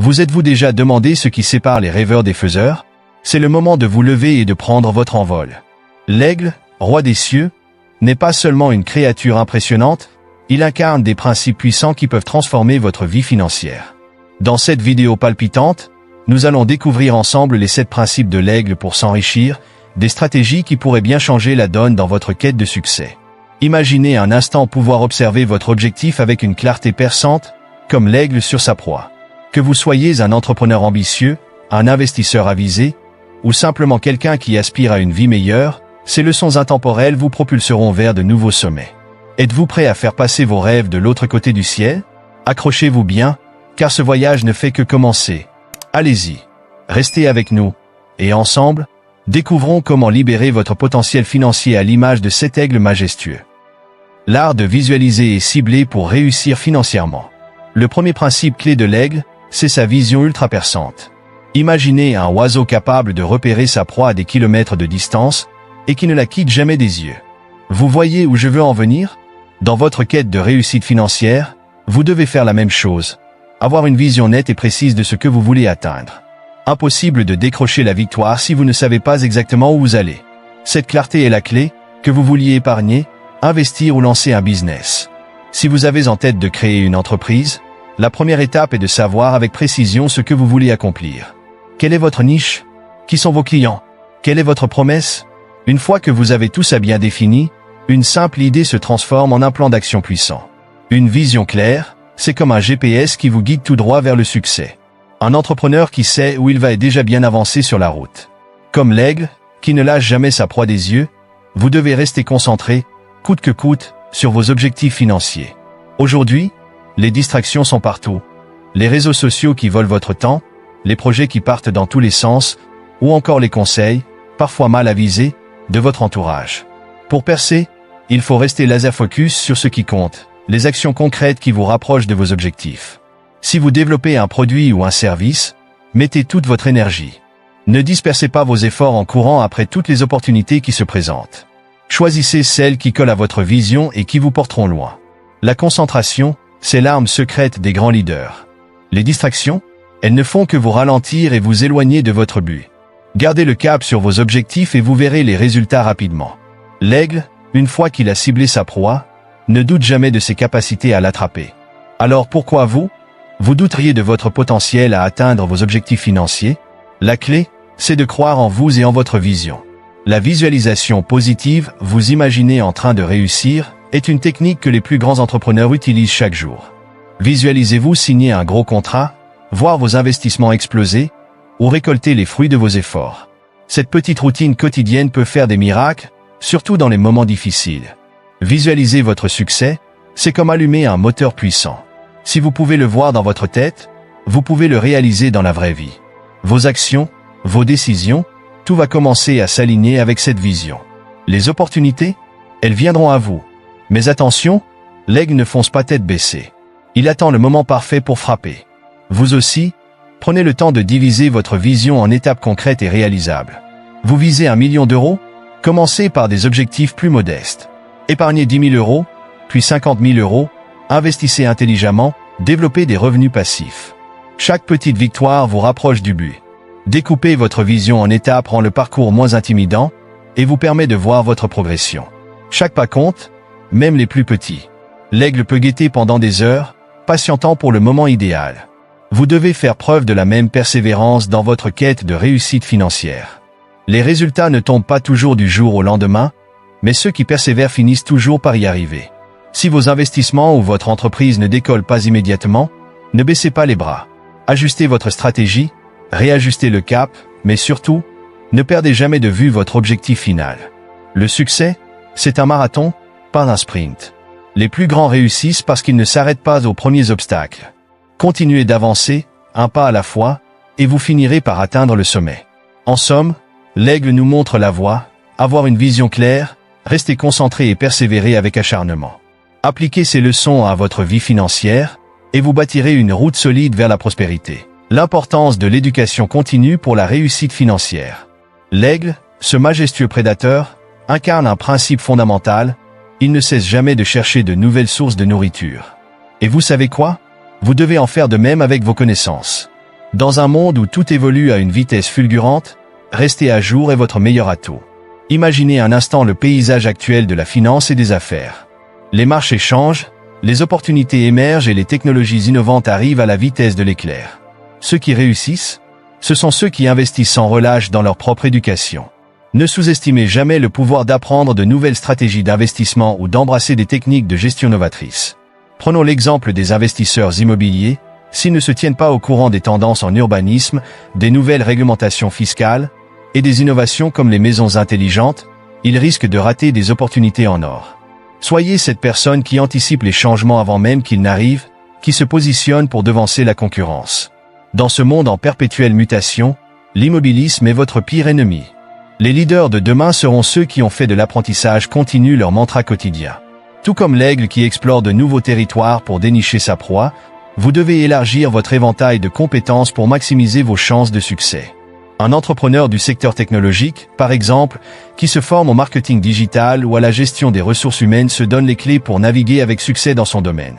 Vous êtes-vous déjà demandé ce qui sépare les rêveurs des faiseurs? C'est le moment de vous lever et de prendre votre envol. L'aigle, roi des cieux, n'est pas seulement une créature impressionnante, il incarne des principes puissants qui peuvent transformer votre vie financière. Dans cette vidéo palpitante, nous allons découvrir ensemble les 7 principes de l'aigle pour s'enrichir, des stratégies qui pourraient bien changer la donne dans votre quête de succès. Imaginez un instant pouvoir observer votre objectif avec une clarté perçante, comme l'aigle sur sa proie. Que vous soyez un entrepreneur ambitieux, un investisseur avisé, ou simplement quelqu'un qui aspire à une vie meilleure, ces leçons intemporelles vous propulseront vers de nouveaux sommets. Êtes-vous prêt à faire passer vos rêves de l'autre côté du ciel? Accrochez-vous bien, car ce voyage ne fait que commencer. Allez-y, restez avec nous, et ensemble, découvrons comment libérer votre potentiel financier à l'image de cet aigle majestueux. L'art de visualiser est ciblé pour réussir financièrement. Le premier principe clé de l'aigle, c'est sa vision ultra perçante. Imaginez un oiseau capable de repérer sa proie à des kilomètres de distance et qui ne la quitte jamais des yeux. Vous voyez où je veux en venir? Dans votre quête de réussite financière, vous devez faire la même chose. Avoir une vision nette et précise de ce que vous voulez atteindre. Impossible de décrocher la victoire si vous ne savez pas exactement où vous allez. Cette clarté est la clé, que vous vouliez épargner, investir ou lancer un business. Si vous avez en tête de créer une entreprise, la première étape est de savoir avec précision ce que vous voulez accomplir. Quelle est votre niche? Qui sont vos clients? Quelle est votre promesse? Une fois que vous avez tout ça bien défini, une simple idée se transforme en un plan d'action puissant. Une vision claire, c'est comme un GPS qui vous guide tout droit vers le succès. Un entrepreneur qui sait où il va est déjà bien avancé sur la route. Comme l'aigle, qui ne lâche jamais sa proie des yeux, vous devez rester concentré, coûte que coûte, sur vos objectifs financiers. Aujourd'hui, les distractions sont partout. Les réseaux sociaux qui volent votre temps, les projets qui partent dans tous les sens, ou encore les conseils, parfois mal avisés, de votre entourage. Pour percer, il faut rester laser focus sur ce qui compte, les actions concrètes qui vous rapprochent de vos objectifs. Si vous développez un produit ou un service, mettez toute votre énergie. Ne dispersez pas vos efforts en courant après toutes les opportunités qui se présentent. Choisissez celles qui collent à votre vision et qui vous porteront loin. La concentration, c'est l'arme secrète des grands leaders. Les distractions, elles ne font que vous ralentir et vous éloigner de votre but. Gardez le cap sur vos objectifs et vous verrez les résultats rapidement. L'aigle, une fois qu'il a ciblé sa proie, ne doute jamais de ses capacités à l'attraper. Alors pourquoi vous? Vous douteriez de votre potentiel à atteindre vos objectifs financiers? La clé, c'est de croire en vous et en votre vision. La visualisation positive, vous imaginez en train de réussir, est une technique que les plus grands entrepreneurs utilisent chaque jour. Visualisez-vous signer un gros contrat, voir vos investissements exploser, ou récolter les fruits de vos efforts. Cette petite routine quotidienne peut faire des miracles, surtout dans les moments difficiles. Visualiser votre succès, c'est comme allumer un moteur puissant. Si vous pouvez le voir dans votre tête, vous pouvez le réaliser dans la vraie vie. Vos actions, vos décisions, tout va commencer à s'aligner avec cette vision. Les opportunités, elles viendront à vous. Mais attention, l'aigle ne fonce pas tête baissée. Il attend le moment parfait pour frapper. Vous aussi, prenez le temps de diviser votre vision en étapes concrètes et réalisables. Vous visez 1 million d'euros? Commencez par des objectifs plus modestes. Épargnez 10 000 euros, puis 50 000 euros, investissez intelligemment, développez des revenus passifs. Chaque petite victoire vous rapproche du but. Découpez votre vision en étapes rend le parcours moins intimidant et vous permet de voir votre progression. Chaque pas compte, même les plus petits. L'aigle peut guetter pendant des heures, patientant pour le moment idéal. Vous devez faire preuve de la même persévérance dans votre quête de réussite financière. Les résultats ne tombent pas toujours du jour au lendemain, mais ceux qui persévèrent finissent toujours par y arriver. Si vos investissements ou votre entreprise ne décollent pas immédiatement, ne baissez pas les bras. Ajustez votre stratégie, réajustez le cap, mais surtout, ne perdez jamais de vue votre objectif final. Le succès, c'est un marathon, pas un sprint. Les plus grands réussissent parce qu'ils ne s'arrêtent pas aux premiers obstacles. Continuez d'avancer, un pas à la fois, et vous finirez par atteindre le sommet. En somme, l'aigle nous montre la voie, avoir une vision claire, rester concentré et persévérer avec acharnement. Appliquez ces leçons à votre vie financière, et vous bâtirez une route solide vers la prospérité. L'importance de l'éducation continue pour la réussite financière. L'aigle, ce majestueux prédateur, incarne un principe fondamental, il ne cesse jamais de chercher de nouvelles sources de nourriture. Et vous savez quoi? Vous devez en faire de même avec vos connaissances. Dans un monde où tout évolue à une vitesse fulgurante, rester à jour est votre meilleur atout. Imaginez un instant le paysage actuel de la finance et des affaires. Les marchés changent, les opportunités émergent et les technologies innovantes arrivent à la vitesse de l'éclair. Ceux qui réussissent, ce sont ceux qui investissent sans relâche dans leur propre éducation. Ne sous-estimez jamais le pouvoir d'apprendre de nouvelles stratégies d'investissement ou d'embrasser des techniques de gestion novatrices. Prenons l'exemple des investisseurs immobiliers. S'ils ne se tiennent pas au courant des tendances en urbanisme, des nouvelles réglementations fiscales et des innovations comme les maisons intelligentes, ils risquent de rater des opportunités en or. Soyez cette personne qui anticipe les changements avant même qu'ils n'arrivent, qui se positionne pour devancer la concurrence. Dans ce monde en perpétuelle mutation, l'immobilisme est votre pire ennemi. Les leaders de demain seront ceux qui ont fait de l'apprentissage continu leur mantra quotidien. Tout comme l'aigle qui explore de nouveaux territoires pour dénicher sa proie, vous devez élargir votre éventail de compétences pour maximiser vos chances de succès. Un entrepreneur du secteur technologique, par exemple, qui se forme au marketing digital ou à la gestion des ressources humaines se donne les clés pour naviguer avec succès dans son domaine.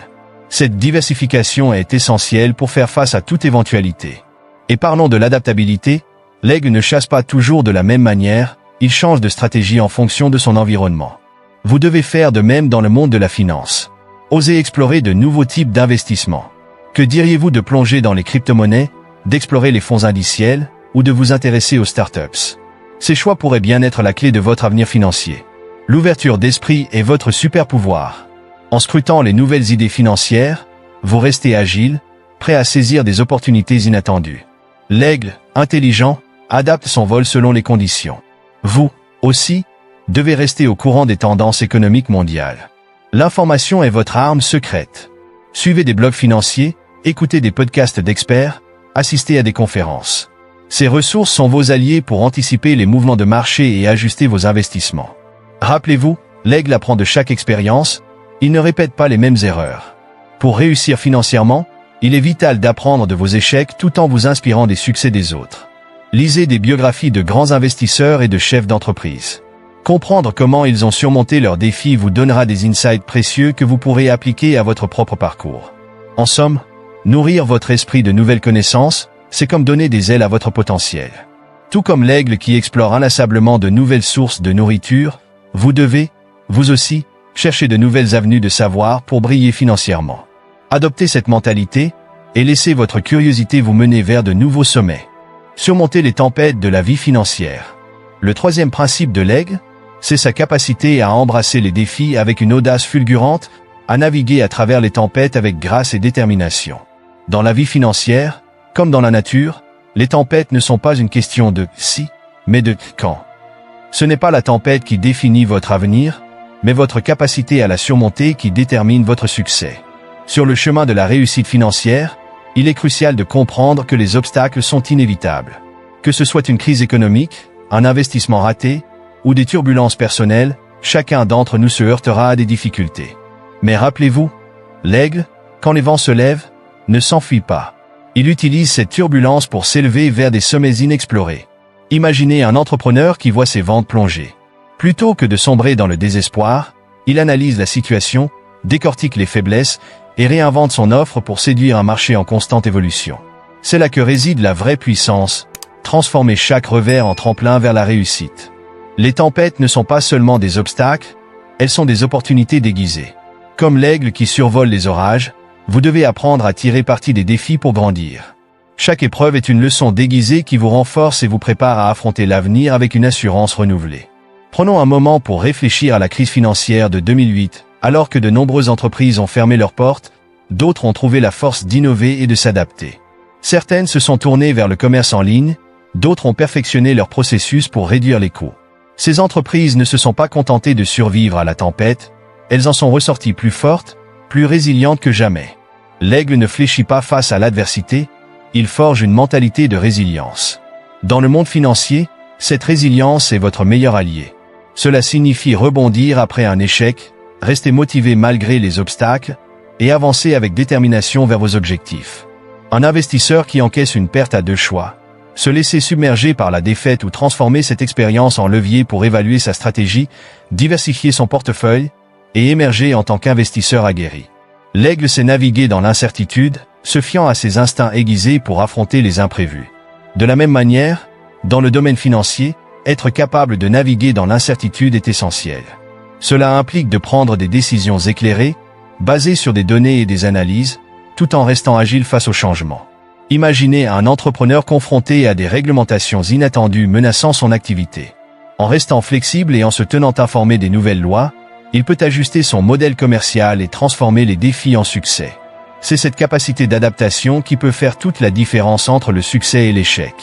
Cette diversification est essentielle pour faire face à toute éventualité. Et parlons de l'adaptabilité, l'aigle ne chasse pas toujours de la même manière, il change de stratégie en fonction de son environnement. Vous devez faire de même dans le monde de la finance. Osez explorer de nouveaux types d'investissements. Que diriez-vous de plonger dans les crypto-monnaies, d'explorer les fonds indiciels ou de vous intéresser aux startups? Ces choix pourraient bien être la clé de votre avenir financier. L'ouverture d'esprit est votre super pouvoir. En scrutant les nouvelles idées financières, vous restez agile, prêt à saisir des opportunités inattendues. L'aigle, intelligent, adapte son vol selon les conditions. Vous, aussi, devez rester au courant des tendances économiques mondiales. L'information est votre arme secrète. Suivez des blogs financiers, écoutez des podcasts d'experts, assistez à des conférences. Ces ressources sont vos alliés pour anticiper les mouvements de marché et ajuster vos investissements. Rappelez-vous, l'aigle apprend de chaque expérience, il ne répète pas les mêmes erreurs. Pour réussir financièrement, il est vital d'apprendre de vos échecs tout en vous inspirant des succès des autres. Lisez des biographies de grands investisseurs et de chefs d'entreprise. Comprendre comment ils ont surmonté leurs défis vous donnera des insights précieux que vous pourrez appliquer à votre propre parcours. En somme, nourrir votre esprit de nouvelles connaissances, c'est comme donner des ailes à votre potentiel. Tout comme l'aigle qui explore inlassablement de nouvelles sources de nourriture, vous devez, vous aussi, chercher de nouvelles avenues de savoir pour briller financièrement. Adoptez cette mentalité et laissez votre curiosité vous mener vers de nouveaux sommets. Surmontez les tempêtes de la vie financière. Le troisième principe de l'aigle, c'est sa capacité à embrasser les défis avec une audace fulgurante, à naviguer à travers les tempêtes avec grâce et détermination. Dans la vie financière, comme dans la nature, les tempêtes ne sont pas une question de « si », mais de « quand ». Ce n'est pas la tempête qui définit votre avenir, mais votre capacité à la surmonter qui détermine votre succès. Sur le chemin de la réussite financière, il est crucial de comprendre que les obstacles sont inévitables. Que ce soit une crise économique, un investissement raté, ou des turbulences personnelles, chacun d'entre nous se heurtera à des difficultés. Mais rappelez-vous, l'aigle, quand les vents se lèvent, ne s'enfuit pas. Il utilise cette turbulence pour s'élever vers des sommets inexplorés. Imaginez un entrepreneur qui voit ses ventes plonger. Plutôt que de sombrer dans le désespoir, il analyse la situation, décortique les faiblesses et réinvente son offre pour séduire un marché en constante évolution. C'est là que réside la vraie puissance, transformer chaque revers en tremplin vers la réussite. Les tempêtes ne sont pas seulement des obstacles, elles sont des opportunités déguisées. Comme l'aigle qui survole les orages, vous devez apprendre à tirer parti des défis pour grandir. Chaque épreuve est une leçon déguisée qui vous renforce et vous prépare à affronter l'avenir avec une assurance renouvelée. Prenons un moment pour réfléchir à la crise financière de 2008. Alors que de nombreuses entreprises ont fermé leurs portes, d'autres ont trouvé la force d'innover et de s'adapter. Certaines se sont tournées vers le commerce en ligne, d'autres ont perfectionné leurs processus pour réduire les coûts. Ces entreprises ne se sont pas contentées de survivre à la tempête, elles en sont ressorties plus fortes, plus résilientes que jamais. L'aigle ne fléchit pas face à l'adversité, il forge une mentalité de résilience. Dans le monde financier, cette résilience est votre meilleur allié. Cela signifie rebondir après un échec, rester motivé malgré les obstacles, et avancer avec détermination vers vos objectifs. Un investisseur qui encaisse une perte a deux choix. Se laisser submerger par la défaite ou transformer cette expérience en levier pour évaluer sa stratégie, diversifier son portefeuille, et émerger en tant qu'investisseur aguerri. L'aigle sait naviguer dans l'incertitude, se fiant à ses instincts aiguisés pour affronter les imprévus. De la même manière, dans le domaine financier, être capable de naviguer dans l'incertitude est essentiel. Cela implique de prendre des décisions éclairées, basées sur des données et des analyses, tout en restant agile face aux changements. Imaginez un entrepreneur confronté à des réglementations inattendues menaçant son activité. En restant flexible et en se tenant informé des nouvelles lois, il peut ajuster son modèle commercial et transformer les défis en succès. C'est cette capacité d'adaptation qui peut faire toute la différence entre le succès et l'échec.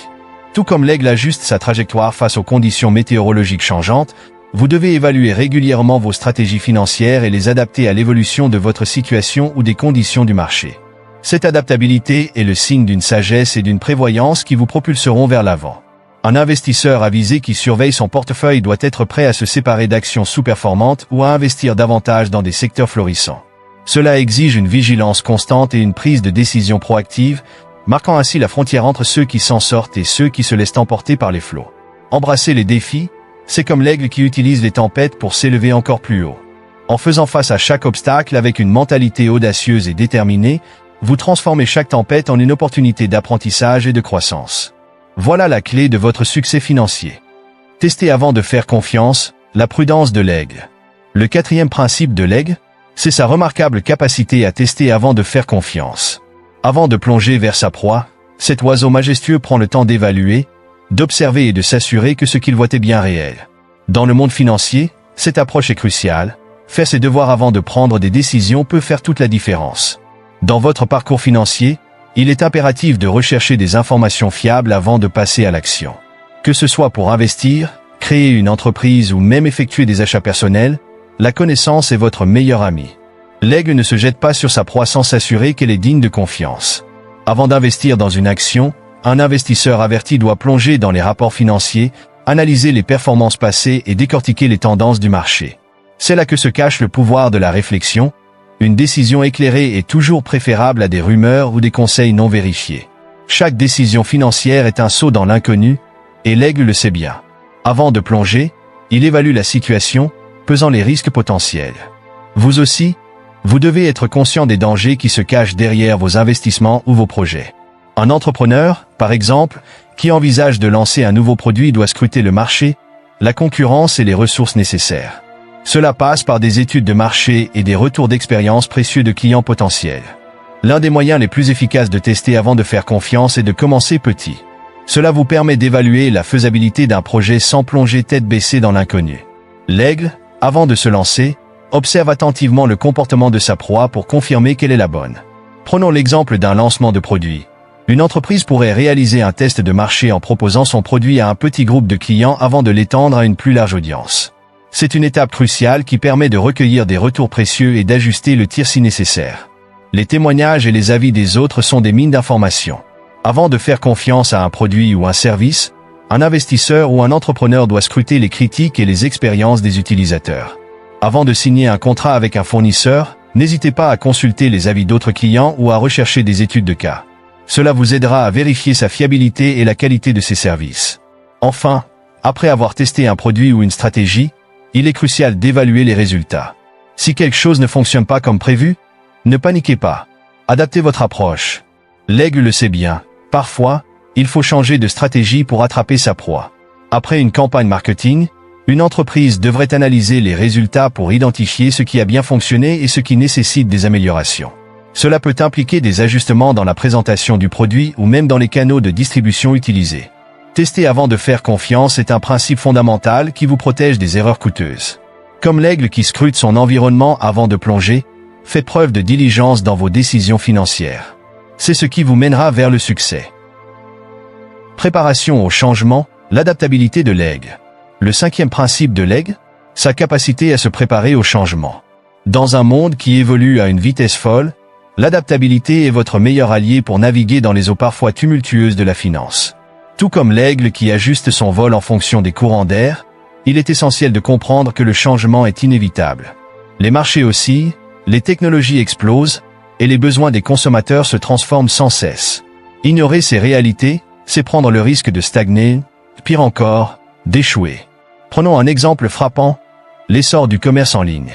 Tout comme l'aigle ajuste sa trajectoire face aux conditions météorologiques changeantes, vous devez évaluer régulièrement vos stratégies financières et les adapter à l'évolution de votre situation ou des conditions du marché. Cette adaptabilité est le signe d'une sagesse et d'une prévoyance qui vous propulseront vers l'avant. Un investisseur avisé qui surveille son portefeuille doit être prêt à se séparer d'actions sous-performantes ou à investir davantage dans des secteurs florissants. Cela exige une vigilance constante et une prise de décision proactive, marquant ainsi la frontière entre ceux qui s'en sortent et ceux qui se laissent emporter par les flots. Embrasser les défis, c'est comme l'aigle qui utilise les tempêtes pour s'élever encore plus haut. En faisant face à chaque obstacle avec une mentalité audacieuse et déterminée, vous transformez chaque tempête en une opportunité d'apprentissage et de croissance. Voilà la clé de votre succès financier. Tester avant de faire confiance, la prudence de l'aigle. Le quatrième principe de l'aigle, c'est sa remarquable capacité à tester avant de faire confiance. Avant de plonger vers sa proie, cet oiseau majestueux prend le temps d'évaluer, d'observer et de s'assurer que ce qu'il voit est bien réel. Dans le monde financier, cette approche est cruciale. Faire ses devoirs avant de prendre des décisions peut faire toute la différence. Dans votre parcours financier, il est impératif de rechercher des informations fiables avant de passer à l'action. Que ce soit pour investir, créer une entreprise ou même effectuer des achats personnels, la connaissance est votre meilleur ami. L'aigle ne se jette pas sur sa proie sans s'assurer qu'elle est digne de confiance. Avant d'investir dans une action, un investisseur averti doit plonger dans les rapports financiers, analyser les performances passées et décortiquer les tendances du marché. C'est là que se cache le pouvoir de la réflexion. Une décision éclairée est toujours préférable à des rumeurs ou des conseils non vérifiés. Chaque décision financière est un saut dans l'inconnu, et l'aigle le sait bien. Avant de plonger, il évalue la situation, pesant les risques potentiels. Vous aussi, vous devez être conscient des dangers qui se cachent derrière vos investissements ou vos projets. Un entrepreneur, par exemple, qui envisage de lancer un nouveau produit doit scruter le marché, la concurrence et les ressources nécessaires. Cela passe par des études de marché et des retours d'expérience précieux de clients potentiels. L'un des moyens les plus efficaces de tester avant de faire confiance est de commencer petit. Cela vous permet d'évaluer la faisabilité d'un projet sans plonger tête baissée dans l'inconnu. L'aigle, avant de se lancer, observe attentivement le comportement de sa proie pour confirmer qu'elle est la bonne. Prenons l'exemple d'un lancement de produit. Une entreprise pourrait réaliser un test de marché en proposant son produit à un petit groupe de clients avant de l'étendre à une plus large audience. C'est une étape cruciale qui permet de recueillir des retours précieux et d'ajuster le tir si nécessaire. Les témoignages et les avis des autres sont des mines d'informations. Avant de faire confiance à un produit ou un service, un investisseur ou un entrepreneur doit scruter les critiques et les expériences des utilisateurs. Avant de signer un contrat avec un fournisseur, n'hésitez pas à consulter les avis d'autres clients ou à rechercher des études de cas. Cela vous aidera à vérifier sa fiabilité et la qualité de ses services. Enfin, après avoir testé un produit ou une stratégie, il est crucial d'évaluer les résultats. Si quelque chose ne fonctionne pas comme prévu, ne paniquez pas. Adaptez votre approche. L'aigle le sait bien. Parfois, il faut changer de stratégie pour attraper sa proie. Après une campagne marketing, une entreprise devrait analyser les résultats pour identifier ce qui a bien fonctionné et ce qui nécessite des améliorations. Cela peut impliquer des ajustements dans la présentation du produit ou même dans les canaux de distribution utilisés. Tester avant de faire confiance est un principe fondamental qui vous protège des erreurs coûteuses. Comme l'aigle qui scrute son environnement avant de plonger, faites preuve de diligence dans vos décisions financières. C'est ce qui vous mènera vers le succès. Préparation au changement, l'adaptabilité de l'aigle. Le cinquième principe de l'aigle, sa capacité à se préparer au changement. Dans un monde qui évolue à une vitesse folle, l'adaptabilité est votre meilleur allié pour naviguer dans les eaux parfois tumultueuses de la finance. Tout comme l'aigle qui ajuste son vol en fonction des courants d'air, il est essentiel de comprendre que le changement est inévitable. Les marchés oscillent, les technologies explosent, et les besoins des consommateurs se transforment sans cesse. Ignorer ces réalités, c'est prendre le risque de stagner, pire encore, d'échouer. Prenons un exemple frappant, l'essor du commerce en ligne.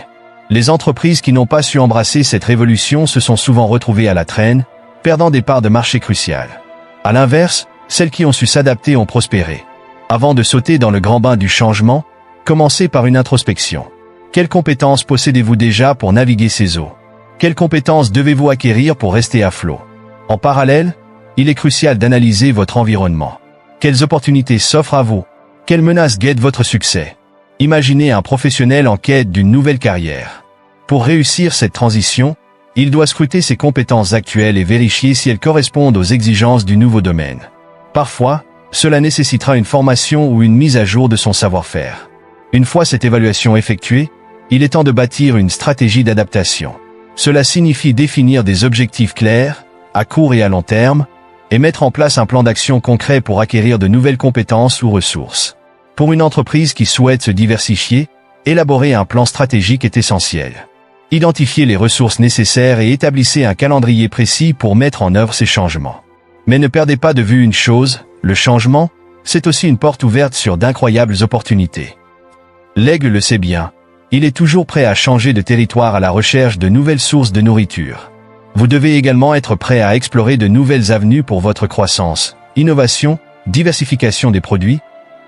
Les entreprises qui n'ont pas su embrasser cette révolution se sont souvent retrouvées à la traîne, perdant des parts de marché cruciales. À l'inverse, celles qui ont su s'adapter ont prospéré. Avant de sauter dans le grand bain du changement, commencez par une introspection. Quelles compétences possédez-vous déjà pour naviguer ces eaux? Quelles compétences devez-vous acquérir pour rester à flot? En parallèle, il est crucial d'analyser votre environnement. Quelles opportunités s'offrent à vous? Quelles menaces guettent votre succès? Imaginez un professionnel en quête d'une nouvelle carrière. Pour réussir cette transition, il doit scruter ses compétences actuelles et vérifier si elles correspondent aux exigences du nouveau domaine. Parfois, cela nécessitera une formation ou une mise à jour de son savoir-faire. Une fois cette évaluation effectuée, il est temps de bâtir une stratégie d'adaptation. Cela signifie définir des objectifs clairs, à court et à long terme, et mettre en place un plan d'action concret pour acquérir de nouvelles compétences ou ressources. Pour une entreprise qui souhaite se diversifier, élaborer un plan stratégique est essentiel. Identifiez les ressources nécessaires et établissez un calendrier précis pour mettre en œuvre ces changements. Mais ne perdez pas de vue une chose, le changement, c'est aussi une porte ouverte sur d'incroyables opportunités. L'aigle le sait bien, il est toujours prêt à changer de territoire à la recherche de nouvelles sources de nourriture. Vous devez également être prêt à explorer de nouvelles avenues pour votre croissance, innovation, diversification des produits,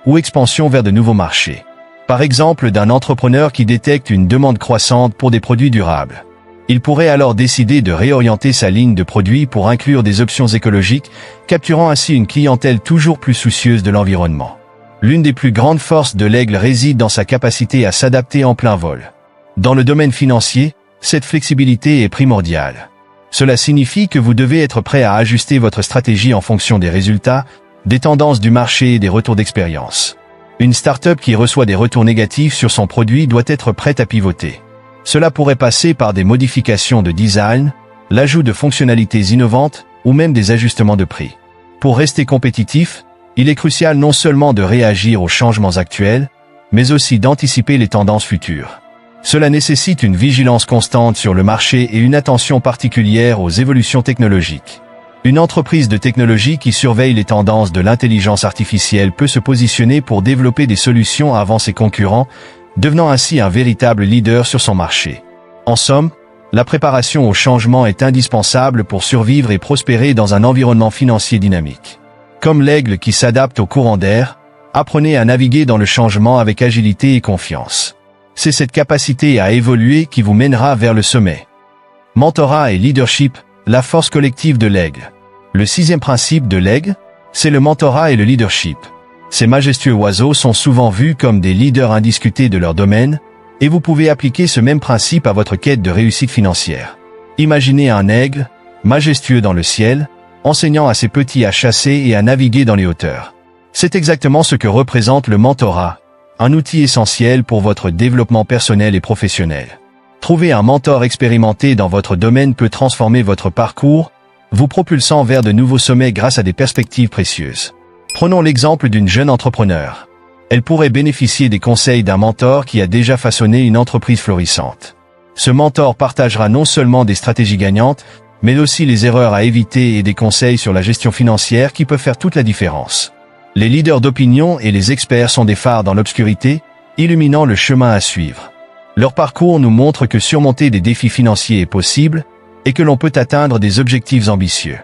ou expansion vers de nouveaux marchés. Par exemple, d'un entrepreneur qui détecte une demande croissante pour des produits durables. Il pourrait alors décider de réorienter sa ligne de produits pour inclure des options écologiques, capturant ainsi une clientèle toujours plus soucieuse de l'environnement. L'une des plus grandes forces de l'aigle réside dans sa capacité à s'adapter en plein vol. Dans le domaine financier, cette flexibilité est primordiale. Cela signifie que vous devez être prêt à ajuster votre stratégie en fonction des résultats, des tendances du marché et des retours d'expérience. Une start-up qui reçoit des retours négatifs sur son produit doit être prête à pivoter. Cela pourrait passer par des modifications de design, l'ajout de fonctionnalités innovantes ou même des ajustements de prix. Pour rester compétitif, il est crucial non seulement de réagir aux changements actuels, mais aussi d'anticiper les tendances futures. Cela nécessite une vigilance constante sur le marché et une attention particulière aux évolutions technologiques. Une entreprise de technologie qui surveille les tendances de l'intelligence artificielle peut se positionner pour développer des solutions avant ses concurrents, devenant ainsi un véritable leader sur son marché. En somme, la préparation au changement est indispensable pour survivre et prospérer dans un environnement financier dynamique. Comme l'aigle qui s'adapte au courant d'air, apprenez à naviguer dans le changement avec agilité et confiance. C'est cette capacité à évoluer qui vous mènera vers le sommet. Mentorat et leadership, la force collective de l'aigle. Le 6e principe de l'aigle, c'est le mentorat et le leadership. Ces majestueux oiseaux sont souvent vus comme des leaders indiscutés de leur domaine, et vous pouvez appliquer ce même principe à votre quête de réussite financière. Imaginez un aigle, majestueux dans le ciel, enseignant à ses petits à chasser et à naviguer dans les hauteurs. C'est exactement ce que représente le mentorat, un outil essentiel pour votre développement personnel et professionnel. Trouver un mentor expérimenté dans votre domaine peut transformer votre parcours, vous propulsant vers de nouveaux sommets grâce à des perspectives précieuses. Prenons l'exemple d'une jeune entrepreneur. Elle pourrait bénéficier des conseils d'un mentor qui a déjà façonné une entreprise florissante. Ce mentor partagera non seulement des stratégies gagnantes, mais aussi les erreurs à éviter et des conseils sur la gestion financière qui peuvent faire toute la différence. Les leaders d'opinion et les experts sont des phares dans l'obscurité, illuminant le chemin à suivre. Leur parcours nous montre que surmonter des défis financiers est possible et que l'on peut atteindre des objectifs ambitieux.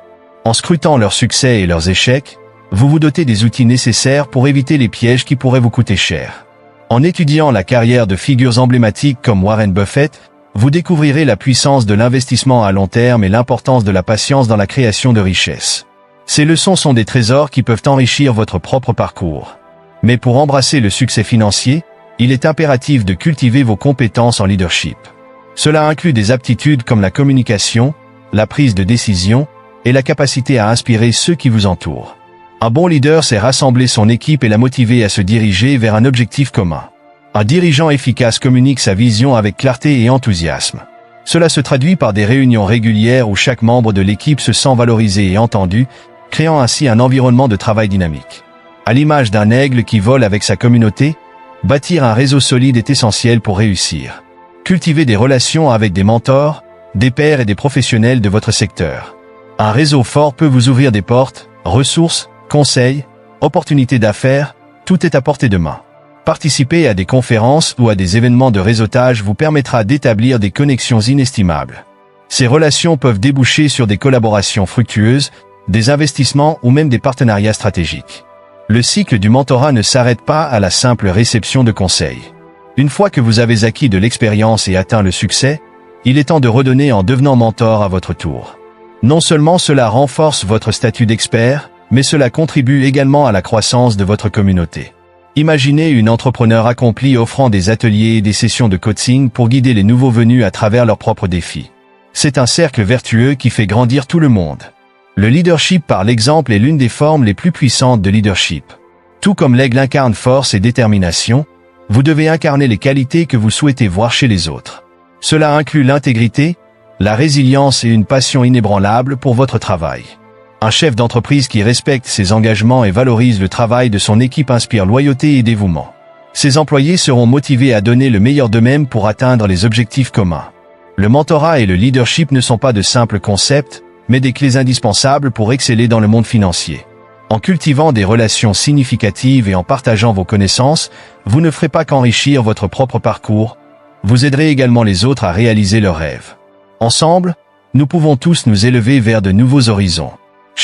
En scrutant leurs succès et leurs échecs, vous vous dotez des outils nécessaires pour éviter les pièges qui pourraient vous coûter cher. En étudiant la carrière de figures emblématiques comme Warren Buffett, vous découvrirez la puissance de l'investissement à long terme et l'importance de la patience dans la création de richesses. Ces leçons sont des trésors qui peuvent enrichir votre propre parcours. Mais pour embrasser le succès financier, il est impératif de cultiver vos compétences en leadership. Cela inclut des aptitudes comme la communication, la prise de décision et la capacité à inspirer ceux qui vous entourent. Un bon leader sait rassembler son équipe et la motiver à se diriger vers un objectif commun. Un dirigeant efficace communique sa vision avec clarté et enthousiasme. Cela se traduit par des réunions régulières où chaque membre de l'équipe se sent valorisé et entendu, créant ainsi un environnement de travail dynamique. À l'image d'un aigle qui vole avec sa communauté, bâtir un réseau solide est essentiel pour réussir. Cultivez des relations avec des mentors, des pairs et des professionnels de votre secteur. Un réseau fort peut vous ouvrir des portes, ressources, conseils, opportunités d'affaires, tout est à portée de main. Participer à des conférences ou à des événements de réseautage vous permettra d'établir des connexions inestimables. Ces relations peuvent déboucher sur des collaborations fructueuses, des investissements ou même des partenariats stratégiques. Le cycle du mentorat ne s'arrête pas à la simple réception de conseils. Une fois que vous avez acquis de l'expérience et atteint le succès, il est temps de redonner en devenant mentor à votre tour. Non seulement cela renforce votre statut d'expert, mais cela contribue également à la croissance de votre communauté. Imaginez une entrepreneur accomplie offrant des ateliers et des sessions de coaching pour guider les nouveaux venus à travers leurs propres défis. C'est un cercle vertueux qui fait grandir tout le monde. Le leadership par l'exemple est l'une des formes les plus puissantes de leadership. Tout comme l'aigle incarne force et détermination, vous devez incarner les qualités que vous souhaitez voir chez les autres. Cela inclut l'intégrité, la résilience et une passion inébranlable pour votre travail. Un chef d'entreprise qui respecte ses engagements et valorise le travail de son équipe inspire loyauté et dévouement. Ses employés seront motivés à donner le meilleur d'eux-mêmes pour atteindre les objectifs communs. Le mentorat et le leadership ne sont pas de simples concepts, mais des clés indispensables pour exceller dans le monde financier. En cultivant des relations significatives et en partageant vos connaissances, vous ne ferez pas qu'enrichir votre propre parcours, vous aiderez également les autres à réaliser leurs rêves. Ensemble, nous pouvons tous nous élever vers de nouveaux horizons.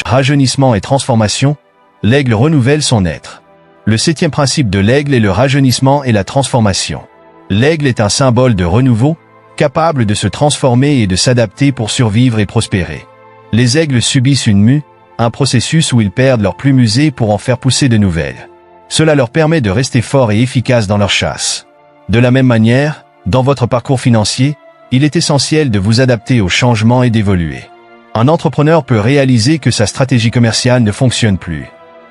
Rajeunissement et transformation, l'aigle renouvelle son être. Le 7e principe de l'aigle est le rajeunissement et la transformation. L'aigle est un symbole de renouveau, capable de se transformer et de s'adapter pour survivre et prospérer. Les aigles subissent une mue, un processus où ils perdent leurs plumes usées pour en faire pousser de nouvelles. Cela leur permet de rester forts et efficaces dans leur chasse. De la même manière, dans votre parcours financier, il est essentiel de vous adapter aux changements et d'évoluer. Un entrepreneur peut réaliser que sa stratégie commerciale ne fonctionne plus.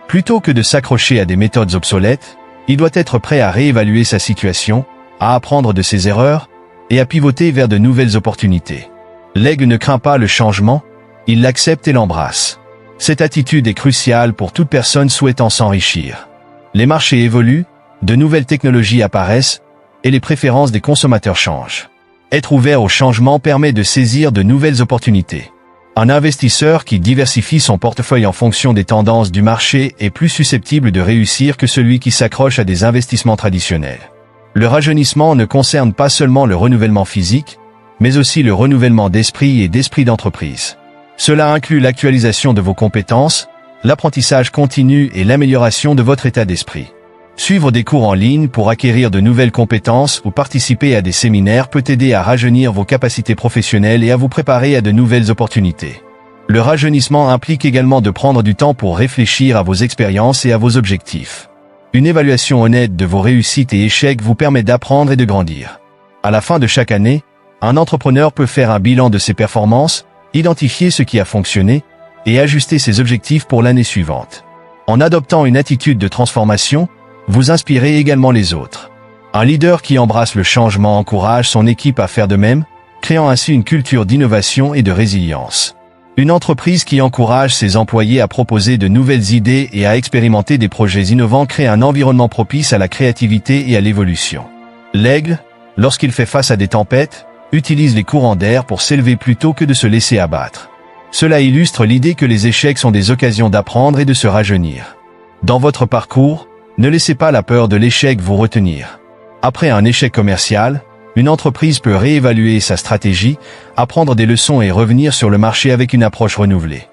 Plutôt que de s'accrocher à des méthodes obsolètes, il doit être prêt à réévaluer sa situation, à apprendre de ses erreurs et à pivoter vers de nouvelles opportunités. L'aigle ne craint pas le changement, il l'accepte et l'embrasse. Cette attitude est cruciale pour toute personne souhaitant s'enrichir. Les marchés évoluent, de nouvelles technologies apparaissent et les préférences des consommateurs changent. Être ouvert au changement permet de saisir de nouvelles opportunités. Un investisseur qui diversifie son portefeuille en fonction des tendances du marché est plus susceptible de réussir que celui qui s'accroche à des investissements traditionnels. Le rajeunissement ne concerne pas seulement le renouvellement physique, mais aussi le renouvellement d'esprit et d'esprit d'entreprise. Cela inclut l'actualisation de vos compétences, l'apprentissage continu et l'amélioration de votre état d'esprit. Suivre des cours en ligne pour acquérir de nouvelles compétences ou participer à des séminaires peut aider à rajeunir vos capacités professionnelles et à vous préparer à de nouvelles opportunités. Le rajeunissement implique également de prendre du temps pour réfléchir à vos expériences et à vos objectifs. Une évaluation honnête de vos réussites et échecs vous permet d'apprendre et de grandir. À la fin de chaque année, un entrepreneur peut faire un bilan de ses performances, identifier ce qui a fonctionné et ajuster ses objectifs pour l'année suivante. En adoptant une attitude de transformation, vous inspirez également les autres. Un leader qui embrasse le changement encourage son équipe à faire de même, créant ainsi une culture d'innovation et de résilience. Une entreprise qui encourage ses employés à proposer de nouvelles idées et à expérimenter des projets innovants crée un environnement propice à la créativité et à l'évolution. L'aigle, lorsqu'il fait face à des tempêtes, utilise les courants d'air pour s'élever plutôt que de se laisser abattre. Cela illustre l'idée que les échecs sont des occasions d'apprendre et de se rajeunir. Dans votre parcours, ne laissez pas la peur de l'échec vous retenir. Après un échec commercial, une entreprise peut réévaluer sa stratégie, apprendre des leçons et revenir sur le marché avec une approche renouvelée.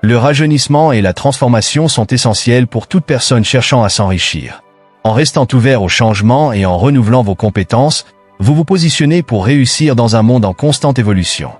Le rajeunissement et la transformation sont essentiels pour toute personne cherchant à s'enrichir. En restant ouvert au changement et en renouvelant vos compétences, vous vous positionnez pour réussir dans un monde en constante évolution.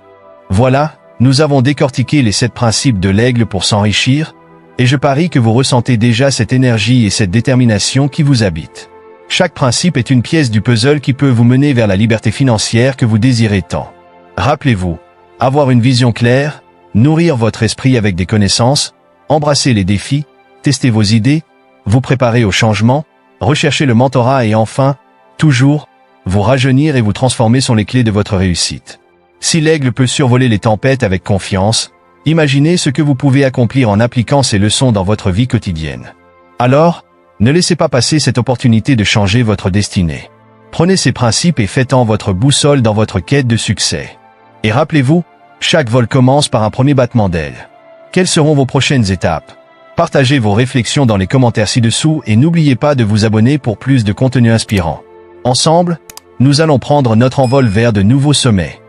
Voilà, nous avons décortiqué les 7 principes de l'aigle pour s'enrichir, et je parie que vous ressentez déjà cette énergie et cette détermination qui vous habitent. Chaque principe est une pièce du puzzle qui peut vous mener vers la liberté financière que vous désirez tant. Rappelez-vous, avoir une vision claire, nourrir votre esprit avec des connaissances, embrasser les défis, tester vos idées, vous préparer au changement, rechercher le mentorat et enfin, toujours, vous rajeunir et vous transformer sont les clés de votre réussite. Si l'aigle peut survoler les tempêtes avec confiance, imaginez ce que vous pouvez accomplir en appliquant ces leçons dans votre vie quotidienne. Alors, ne laissez pas passer cette opportunité de changer votre destinée. Prenez ces principes et faites-en votre boussole dans votre quête de succès. Et rappelez-vous, chaque vol commence par un premier battement d'aile. Quelles seront vos prochaines étapes? Partagez vos réflexions dans les commentaires ci-dessous et n'oubliez pas de vous abonner pour plus de contenu inspirant. Ensemble, nous allons prendre notre envol vers de nouveaux sommets.